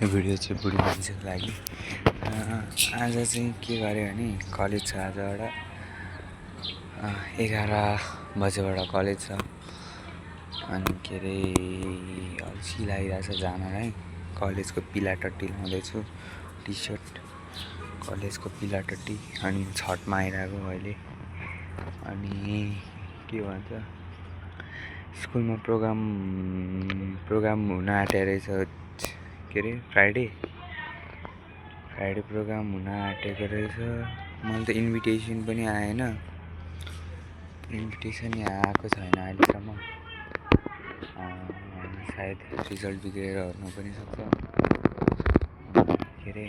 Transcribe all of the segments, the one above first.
Video चाहिँ बुढी मान्छेको लागि। आज चाहिँ के गरेँ भने कलेज छ आजबाट 11 बजेबाट कलेज छ। अनि के अरे अल्छी लागिरहेछ जानलाई। कलेजको पिला टट्टी लाउँदैछु, टी सर्ट कलेजको पिला टट्टी। अनि छठमा आइरहेको अहिले। अनि के भन्छ स्कुलमा प्रोग्राम हुन आँटेको रहेछ। के अरे फ्राइडे प्रोग्राम हुन आँटेको रहेछ। मलाई त इन्भिटेसन पनि आएन, इन्भिटेसन आएको छैन अहिलेसम्म। सायद रिजल्ट बिग्रेर हुनु पनि सक्छ। के अरे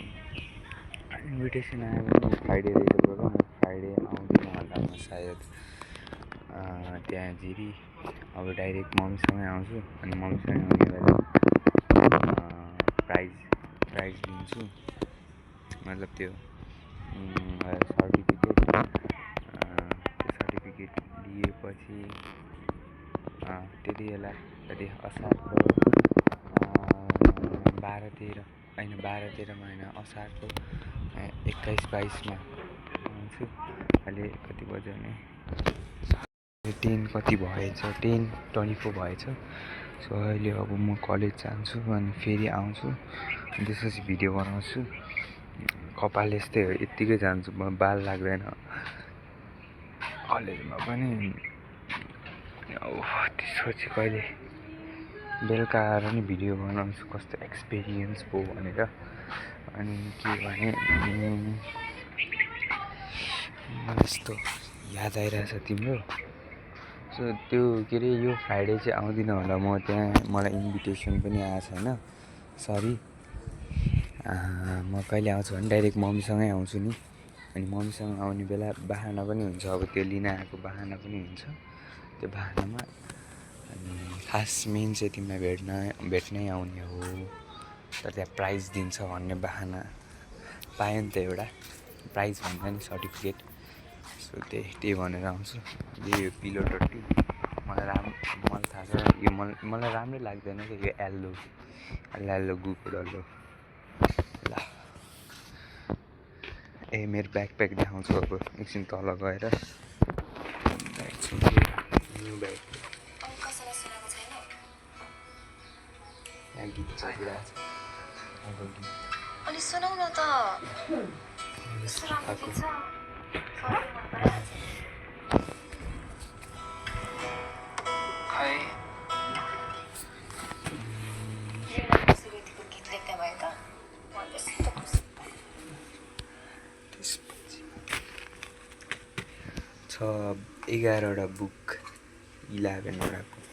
इन्भिटेसन आयो भने फ्राइडे रहेछ प्रोग्राम। फ्राइडे आउँदिनँ होला म सायद त्यहाँ जिरी। अब डाइरेक्ट मम्मीसँगै आउँछु। अनि मम्मीसँग आउने बेला प्राइज लिन्छु, मतलब त्यो सर्टिफिकेट लिएपछि त्यति बेला कति असारको 12-13 महिना असारको 21-22मा आउँछु। अहिले कति बज्यो भने 10 कति भएछ, 10:24 भएछ। सो अहिले अब म कलेज जान्छु अनि फेरि आउँछु। त्यसपछि भिडियो बनाउँछु। कपाल यस्तै हो, यत्तिकै जान्छु म, बाल लाग्दैन कलेजमा पनि। त्यसपछि कहिले बेलुका आएर नि भिडियो बनाउँछु कस्तो एक्सपिरियन्स भयो भनेर। अनि के भने यस्तो याद आइरहेछ तिम्रो। सो त्यो के अरे यो फ्राइडे चाहिँ आउँदिनँ होला म त्यहाँ। मलाई इन्भिटेसन पनि आएको छैन, सरी। म कहिले आउँछु भने डाइरेक्ट मम्मीसँगै आउँछु नि। अनि मम्मीसँग आउने बेला बाहाना पनि हुन्छ, अब त्यो लिन आएको बाहाना पनि हुन्छ। त्यो बाहानामा अनि खास मेन चाहिँ तिमीलाई भेट्नै आउने हो, तर त्यहाँ प्राइज दिन्छ भन्ने बाहाना पायो नि त एउटा। प्राइज भन्दा नि सर्टिफिकेट। सो त्यही भनेर आउँछु। यो पिलो टट्टी मलाई थाहा छ यो मलाई राम्रै लाग्दैन कि यो एल्लो गुको डल्लो। ल मेरो ब्याकप्याक देखाउँछु अब एकछिन तल गएर। गीत चलिरहेछ। अलि सुनाउ न त। छ 11वटा बुक, 11वटा बुक